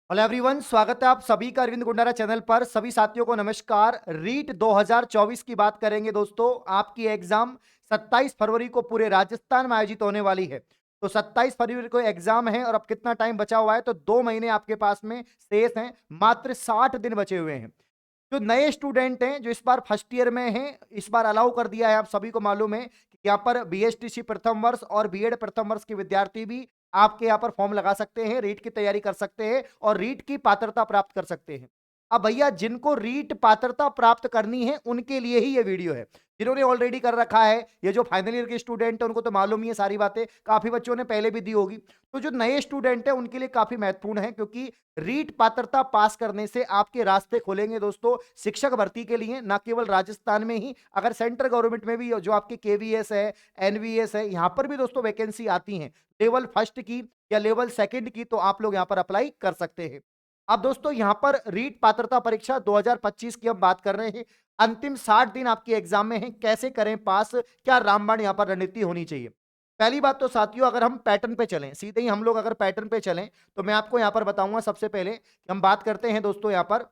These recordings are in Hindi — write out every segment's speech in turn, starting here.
हेलो एवरीवन, स्वागत है आप सभी का अरविंद गुंडारा चैनल पर। सभी साथियों को नमस्कार। रीट 2024 की बात करेंगे दोस्तों। आपकी एग्जाम 27 फरवरी को पूरे राजस्थान में आयोजित होने वाली है। तो 27 फरवरी को एग्जाम है और अब कितना टाइम बचा हुआ है? तो 2 महीने आपके पास में शेष हैं। मात्र 60 दिन बचे हुए हैं। जो नए स्टूडेंट हैं, जो इस बार फर्स्ट ईयर में हैं, इस बार अलाउ कर दिया है। आप सभी को मालूम है कि यहाँ पर बीएसटीसी प्रथम वर्ष और बीएड प्रथम वर्ष के विद्यार्थी भी आपके यहाँ पर फॉर्म लगा सकते हैं, रीट की तैयारी कर सकते हैं और रीट की पात्रता प्राप्त कर सकते हैं। अब भैया, जिनको रीट पात्रता प्राप्त करनी है उनके लिए ही ये वीडियो है। जिन्होंने ऑलरेडी कर रखा है, ये जो फाइनल ईयर के स्टूडेंट है, उनको तो मालूम ही है सारी बातें, काफी बच्चों ने पहले भी दी होगी। तो जो नए स्टूडेंट है उनके लिए काफी महत्वपूर्ण है, क्योंकि रीट पात्रता पास करने से आपके रास्ते खुलेंगे दोस्तों शिक्षक भर्ती के लिए। ना केवल राजस्थान में ही, अगर सेंट्रल गवर्नमेंट में भी जो आपके केवीएस है, एनवीएस है, यहां पर भी दोस्तों वैकेंसी आती है लेवल फर्स्ट की या लेवल सेकंड की, तो आप लोग यहां पर अप्लाई कर सकते हैं। अब दोस्तों यहां पर रीट पात्रता परीक्षा 2025 की हम बात कर रहे हैं। अंतिम 60 दिन आपके एग्जाम में है। कैसे करें पास? क्या रामबाण यहां पर रणनीति होनी चाहिए? पहली बात तो साथियों, अगर हम पैटर्न पे चलें, सीधे ही हम लोग अगर पैटर्न पे चलें, तो मैं आपको यहां पर बताऊंगा। सबसे पहले हम बात करते हैं दोस्तों यहां पर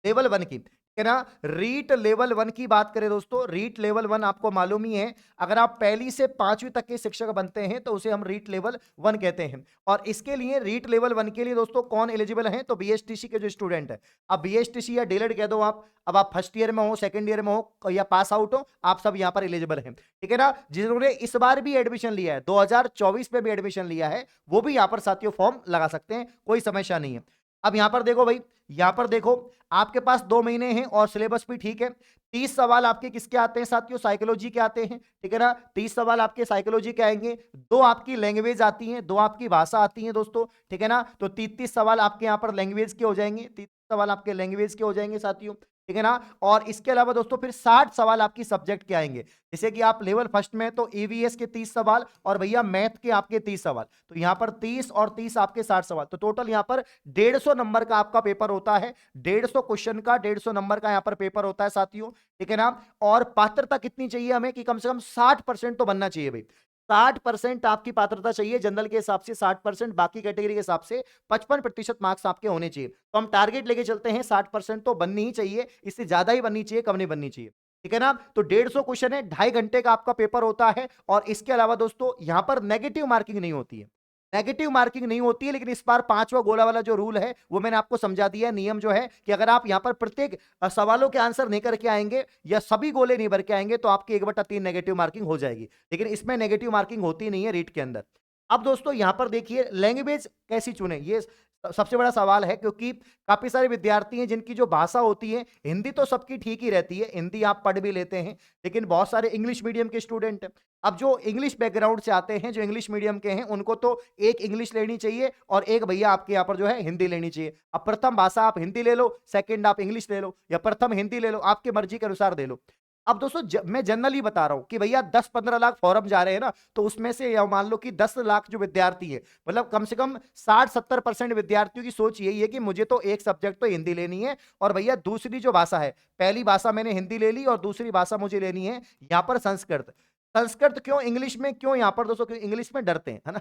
लेवल वन की, है ना। रीट लेवल वन की बात करें दोस्तों, रीट लेवल वन आपको मालूम ही है। अगर आप पहली से पांचवी तक के शिक्षक बनते हैं तो उसे हम रीट लेवल वन कहते हैं। और इसके लिए रीट लेवल वन के लिए दोस्तों कौन एलिजिबल है? तो बीएसटीसी के जो स्टूडेंट है। अब बीएसटीसी या डीएलएड कह दो आप, अब आप फर्स्ट ईयर में हो, सेकंड ईयर में हो या पास आउट हो, आप सब यहां पर एलिजिबल हैं, ठीक है ना। जिन्होंने इस बार भी एडमिशन लिया है, 2024 में भी एडमिशन लिया है, वो भी यहां पर साथियों फॉर्म लगा सकते हैं, कोई समस्या नहीं है। अब यहां पर देखो भाई, यहां पर देखो, आपके पास 2 महीने हैं और सिलेबस भी ठीक है। 30 सवाल आपके किसके आते हैं साथियों? साइकोलॉजी के आते हैं, ठीक है ना। 30 सवाल आपके साइकोलॉजी के आएंगे। 2 आपकी लैंग्वेज आती हैं, 2 आपकी भाषा आती है दोस्तों, ठीक है ना। तो 30 सवाल आपके यहाँ पर लैंग्वेज के हो जाएंगे, 30 सवाल आपके लैंग्वेज के हो जाएंगे साथियों, ठीक है ना। और इसके अलावा दोस्तों फिर 60 सवाल आपकी सब्जेक्ट के आएंगे। जैसे कि आप लेवल फर्स्ट में तो ईवीएस के 30 सवाल और भैया मैथ के आपके 30 सवाल, तो यहां पर 30 और 30 आपके 60 सवाल, तो टोटल यहां पर 150 नंबर का आपका पेपर होता है। 150 क्वेश्चन का 150 नंबर का यहां पर पेपर होता है साथियों, ठीक है ना। और पात्रता कितनी चाहिए हमें? कि कम से कम 60% तो बनना चाहिए भाई। 60% आपकी पात्रता चाहिए, जनरल के हिसाब से 60%, बाकी कैटेगरी के हिसाब से 55% मार्क्स आपके होने चाहिए। तो हम टारगेट लेके चलते हैं 60% तो बननी ही चाहिए, इससे ज्यादा ही बननी चाहिए, कम नहीं बननी चाहिए, ठीक है ना। तो 150 क्वेश्चन है, 2.5 घंटे का आपका पेपर होता है। और इसके अलावा दोस्तों यहां पर नेगेटिव मार्किंग नहीं होती है, नेगेटिव मार्किंग नहीं होती है। लेकिन इस बार पांचवा गोला वाला जो रूल है वो मैंने आपको समझा दिया है। नियम जो है कि अगर आप यहां पर प्रत्येक सवालों के आंसर नहीं करके आएंगे या सभी गोले नहीं भर के आएंगे तो आपकी 1/3 नेगेटिव मार्किंग हो जाएगी। लेकिन इसमें नेगेटिव मार्किंग होती नहीं है रीट के अंदर। अब दोस्तों यहां पर देखिए, लैंग्वेज कैसी चुने, ये सबसे बड़ा सवाल है, क्योंकि काफी सारे विद्यार्थी हैं जिनकी जो भाषा होती है, हिंदी तो सबकी ठीक ही रहती है, हिंदी आप पढ़ भी लेते हैं, लेकिन बहुत सारे इंग्लिश मीडियम के स्टूडेंट हैं। अब जो इंग्लिश बैकग्राउंड से आते हैं, जो इंग्लिश मीडियम के हैं, उनको तो एक इंग्लिश लेनी चाहिए और एक भैया आपके यहाँ पर जो है हिंदी लेनी चाहिए। अब प्रथम भाषा आप हिंदी ले लो, सेकंड आप इंग्लिश ले लो, या प्रथम हिंदी ले लो, आपकी मर्जी के अनुसार दे लो। अब दोस्तों मैं जनरली बता रहा हूं कि भैया 10-15 लाख फॉर्म जा रहे हैं ना, तो उसमें से मान लो कि 10 लाख जो विद्यार्थी है, मतलब कम से कम 60-70% विद्यार्थियों की सोच यही है कि मुझे तो एक सब्जेक्ट तो हिंदी लेनी है और भैया दूसरी जो भाषा है, पहली भाषा मैंने हिंदी ले ली और दूसरी भाषा मुझे लेनी है यहाँ पर संस्कृत। संस्कृत क्यों इंग्लिश में? क्यों यहाँ पर दोस्तों? क्यों इंग्लिश में डरते हैं, है ना।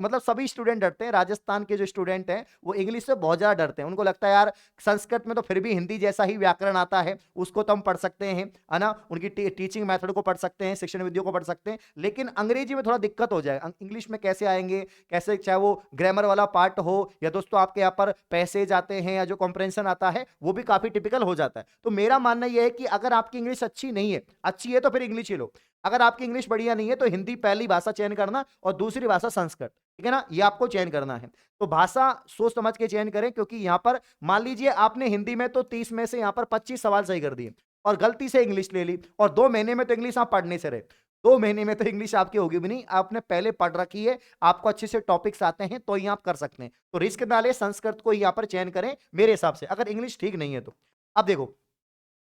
मतलब सभी स्टूडेंट डरते हैं। राजस्थान के जो स्टूडेंट हैं वो इंग्लिश से बहुत ज्यादा डरते हैं। उनको लगता है यार संस्कृत में तो फिर भी हिंदी जैसा ही व्याकरण आता है, उसको तो हम पढ़ सकते हैं, है ना। उनकी टीचिंग मेथड को पढ़ सकते हैं, शिक्षण विधियों को पढ़ सकते हैं, लेकिन अंग्रेजी में थोड़ा दिक्कत हो जाए। इंग्लिश में कैसे आएंगे, कैसे, चाहे वो ग्रामर वाला पार्ट हो या दोस्तों आपके यहाँ पर पैसेज आते हैं या जो कॉम्प्रेंशन आता है वो भी काफी टिपिकल हो जाता है। तो मेरा मानना यह है कि अगर आपकी इंग्लिश अच्छी नहीं है, अच्छी है तो फिर इंग्लिश ही लो। अगर आपकी इंग्लिश बढ़िया नहीं है तो हिंदी पहली भाषा चयन करना और दूसरी भाषा संस्कृत, ठीक है ना, ये आपको चयन करना है। तो भाषा सोच समझ के चयन करें, क्योंकि यहां पर मान लीजिए आपने हिंदी में तो 30 में से यहां पर 25 सवाल सही कर दिए और गलती से इंग्लिश ले ली, और 2 महीने में तो इंग्लिश आप पढ़ने से रहे। 2 महीने में तो इंग्लिश आपकी होगी भी नहीं, आपने पहले पढ़ रखी है, आपको अच्छे से टॉपिक्स आते हैं, तो ही आप कर सकते हैं। तो रिस्क ना ले, संस्कृत को यहाँ पर चयन करें मेरे हिसाब से, अगर इंग्लिश ठीक नहीं है तो। अब देखो,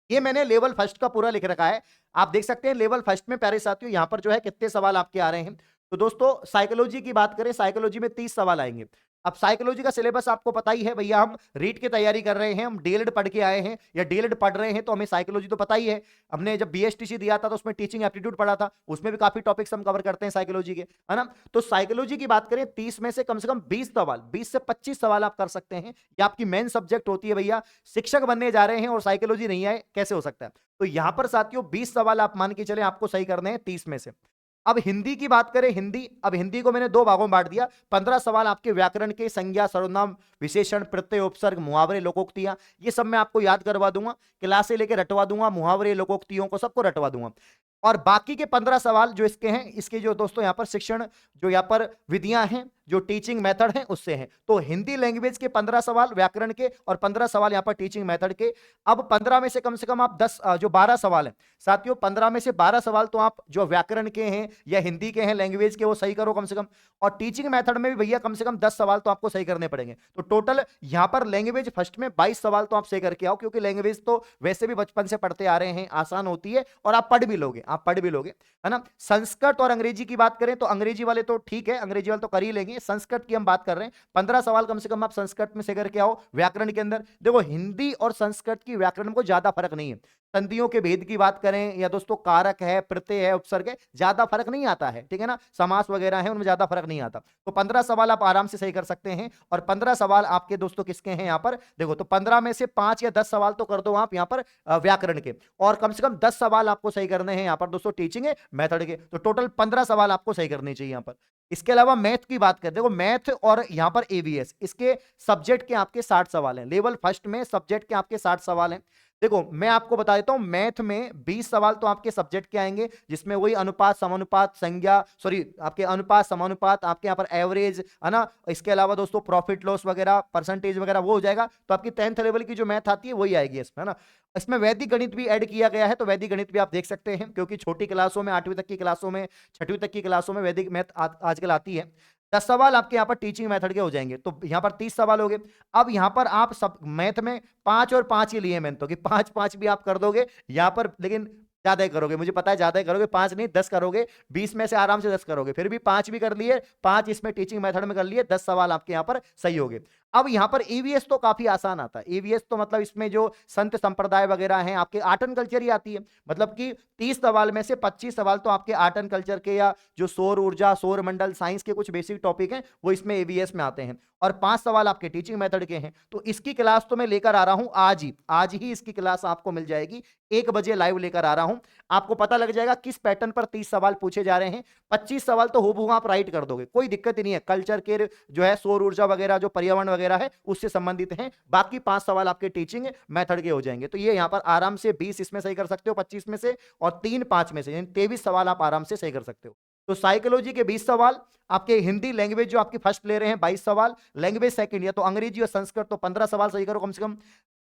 ये मैंने लेवल फर्स्ट का पूरा लिख रखा है, आप देख सकते हैं लेवल फर्स्ट में प्यारे साथियों यहां पर जो है कितने सवाल आपके आ रहे हैं। तो दोस्तों साइकोलॉजी की बात करें, साइकोलॉजी में 30 सवाल आएंगे। अब साइकोलॉजी का सिलेबस आपको पता ही है भैया, हम रीट की तैयारी कर रहे हैं, हम डीएलएड पढ़ के आए हैं या डीएलएड पढ़ रहे हैं, तो हमें साइकोलॉजी तो पता ही है। हमने जब बीएसटीसी दिया था तो उसमें टीचिंग एप्टीट्यूड पढ़ा था, उसमें भी काफी टॉपिक्स हम कवर करते हैं साइकोलॉजी के, है ना। तो साइकोलॉजी की बात करें 30 में से कम 20 सवाल, 20 से 25 सवाल आप कर सकते हैं। ये आपकी मेन सब्जेक्ट होती है भैया। शिक्षक बनने जा रहे हैं और साइकोलॉजी नहीं आए, कैसे हो सकता है। तो यहां पर साथियों 20 सवाल आप मान के चले आपको सही करने हैं 30 में से। अब हिंदी की बात करें, हिंदी, अब हिंदी को मैंने दो भागों में बांट दिया। 15 सवाल आपके व्याकरण के, संज्ञा, सर्वनाम, विशेषण, प्रत्यय, उपसर्ग, मुहावरे, लोकोक्तियां, ये सब मैं आपको याद करवा दूंगा, क्लास से लेकर रटवा दूंगा, मुहावरे, लोकोक्तियों को सबको रटवा दूंगा। और बाकी के 15 सवाल जो इसके हैं, इसके जो दोस्तों यहां पर शिक्षण, जो यहां पर विधियां हैं, जो टीचिंग मेथड है उससे हैं। तो हिंदी लैंग्वेज के 15 सवाल व्याकरण के और 15 सवाल यहां पर टीचिंग मेथड के। अब 15 में से कम आप 10 जो 12 सवाल हैं साथियों, 15 में से 12 सवाल तो आप जो व्याकरण के हैं या हिंदी के हैं लैंग्वेज के, वो सही करो कम से कम। और टीचिंग मेथड में भी भैया कम से कम 10 सवाल तो आपको सही करने पड़ेंगे। तो टोटल यहां पर लैंग्वेज फर्स्ट में 22 सवाल तो आप सही करके आओ, क्योंकि लैंग्वेज तो वैसे भी बचपन से पढ़ते आ रहे हैं, आसान होती है और आप पढ़ भी लोगे, आप पढ़ भी लोगे, है ना। संस्कृत और अंग्रेजी की बात करें तो अंग्रेजी वाले तो ठीक है, अंग्रेजी वाले तो कर ही लेंगे। संस्कृत की हम बात कर रहे हैं, 15 सवाल कम से कम आप संस्कृत में से करके आओ। व्याकरण के अंदर देखो, हिंदी और संस्कृत की व्याकरण में कोई ज्यादा फर्क नहीं है। संधियों के भेद की बात करें या दोस्तों कारक है, प्रत्यय है, उपसर्ग है, ज्यादा फर्क नहीं आता है, ठीक है ना। समास वगैरह है उनमें ज्यादा फर्क नहीं आता। तो 15 सवाल आप आराम से सही कर सकते हैं। और 15 सवाल आपके दोस्तों किसके हैं यहां पर देखो, तो 15 में से 5 या 10 सवाल तो कर दो आप यहां पर व्याकरण के, और कम से कम 10 सवाल आपको सही करने हैं यहां पर दोस्तों टीचिंग मेथड के। तो टोटल 15 सवाल आपको सही करने चाहिए यहां पर। इसके अलावा मैथ की बात करें, देखो मैथ और यहां पर एवीएस, इसके सब्जेक्ट के आपके 60 सवाल हैं। लेवल फर्स्ट में सब्जेक्ट के आपके 60 सवाल हैं। देखो मैं आपको बता देता हूं, मैथ में 20 सवाल तो आपके सब्जेक्ट के आएंगे, जिसमें वही अनुपात, समानुपात, संज्ञा, सॉरी आपके अनुपात, समानुपात, आपके यहाँ पर एवरेज, है ना। इसके अलावा दोस्तों प्रॉफिट लॉस वगैरह, परसेंटेज वगैरह वो हो जाएगा। तो आपकी 10th लेवल की जो मैथ आती है वही आएगी इसमें, है ना। इसमें वैदिक गणित भी ऐड किया गया है, तो वैदिक गणित भी आप देख सकते हैं, क्योंकि छोटी क्लासों में, 8वीं तक की क्लासों में, 6वीं तक की क्लासों में वैदिक मैथ आजकल आती है। 10 सवाल आपके यहाँ पर टीचिंग मेथड के हो जाएंगे, तो यहाँ पर 30 सवाल हो गए। अब यहाँ पर आप सब मैथ में 5 और 5 ही लिए मैंने, तो कि 5 भी आप कर दोगे यहाँ पर, लेकिन ज्यादा ही करोगे, मुझे पता है ज्यादा ही करोगे, 5 नहीं 10 करोगे, 20 में से आराम से 10 करोगे। फिर भी 5 भी कर लिए, 5 इसमें टीचिंग मेथड में कर लिए, 10 सवाल आपके यहाँ पर सही हो गए। अब यहाँ पर ईवीएस तो काफी आसान आता है। ईवीएस तो मतलब इसमें जो संत संप्रदाय वगैरह हैं, आपके आर्ट एंड कल्चर ही आती है। मतलब कि 30 सवाल में से 25 सवाल तो आपके आर्ट एंड कल्चर के, या जो सौर ऊर्जा, सौर मंडल, साइंस के कुछ बेसिक टॉपिक हैं वो इसमें ईवीएस में आते हैं, और 5 सवाल आपके टीचिंग मेथड के हैं। तो इसकी क्लास तो मैं लेकर आ रहा हूं आज ही इसकी क्लास आपको मिल जाएगी, 1 बजे लाइव लेकर आ रहा हूं। आपको पता लग जाएगा किस पैटर्न पर 30 सवाल पूछे जा रहे हैं। 25 सवाल तो हूबहू आप राइट कर दोगे, कोई दिक्कत ही नहीं है। कल्चर के जो है, सौर ऊर्जा वगैरह, जो पर्यावरण वगैरह है उससे संबंधित हैं। बाकी 5 सवाल आपके टीचिंग मेथड के हो जाएंगे। तो ये यहां पर आराम से 20 इसमें सही कर सकते हो 25 में से, और 3 5 में से, यानी 23 सवाल आप आराम से सही कर सकते हो। तो साइकोलॉजी के 20 सवाल, आपके हिंदी लैंग्वेज जो आपकी फर्स्ट ले रहे हैं 22 सवाल, लैंग्वेज सेकंड या तो अंग्रेजी और संस्कृत तो 15 सवाल सही करो कम से कम।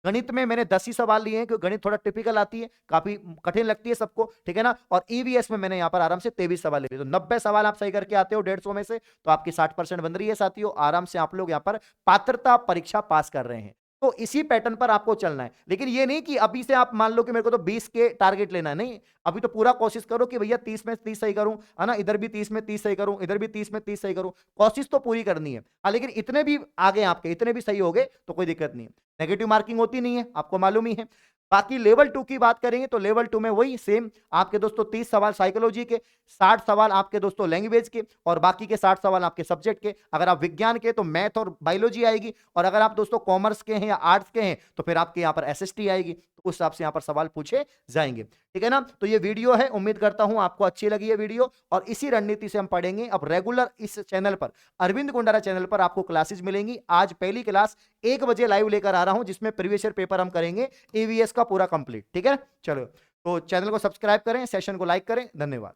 गणित में मैंने 10 ही सवाल लिए हैं, क्योंकि गणित थोड़ा टिपिकल आती है, काफी कठिन लगती है सबको, ठीक है ना। और ईवीएस में मैंने यहाँ पर आराम से 23 सवाल ले लिए, तो 90 सवाल आप सही करके आते हो 150 में से, तो आपकी 60% बन रही है साथियों। आराम से आप लोग यहाँ पर पात्रता परीक्षा पास कर रहे हैं। तो इसी पैटर्न पर आपको चलना है, लेकिन ये नहीं कि अभी से आप मान लो कि मेरे को तो 20 के टारगेट लेना है, नहीं। अभी तो पूरा कोशिश करो कि भैया 30 में 30 सही करूं, है ना, इधर भी 30 में 30 सही करूं, इधर भी 30 में 30 सही करूं, कोशिश तो पूरी करनी है। हाँ, लेकिन इतने भी आगे आपके, इतने भी सही हो गए तो कोई दिक्कत नहीं है, नेगेटिव मार्किंग होती नहीं है, आपको मालूम ही है। बाकी लेवल 2 की बात करेंगे तो लेवल 2 में वही सेम आपके दोस्तों 30 सवाल साइकोलॉजी के, 60 सवाल आपके दोस्तों लैंग्वेज के, और बाकी के 60 सवाल आपके सब्जेक्ट के। अगर आप विज्ञान के तो मैथ और बायोलॉजी आएगी, और अगर आप दोस्तों कॉमर्स के हैं या आर्ट्स के हैं तो फिर आपके यहाँ पर एसएसटी आएगी। तो उस हिसाब से यहाँ पर सवाल पूछे जाएंगे, ठीक है ना। तो ये वीडियो है, उम्मीद करता हूं आपको अच्छी लगी है वीडियो, और इसी रणनीति से हम पढ़ेंगे अब रेगुलर इस चैनल पर, अरविंद कुंडारा चैनल पर आपको क्लासेस मिलेंगी। आज पहली क्लास 1 बजे लाइव लेकर आ रहा हूं, जिसमें प्रीवियस ईयर पेपर हम करेंगे ईवीएस का पूरा कंप्लीट, ठीक है। चलो, तो चैनल को सब्सक्राइब करें, सेशन को लाइक करें, धन्यवाद।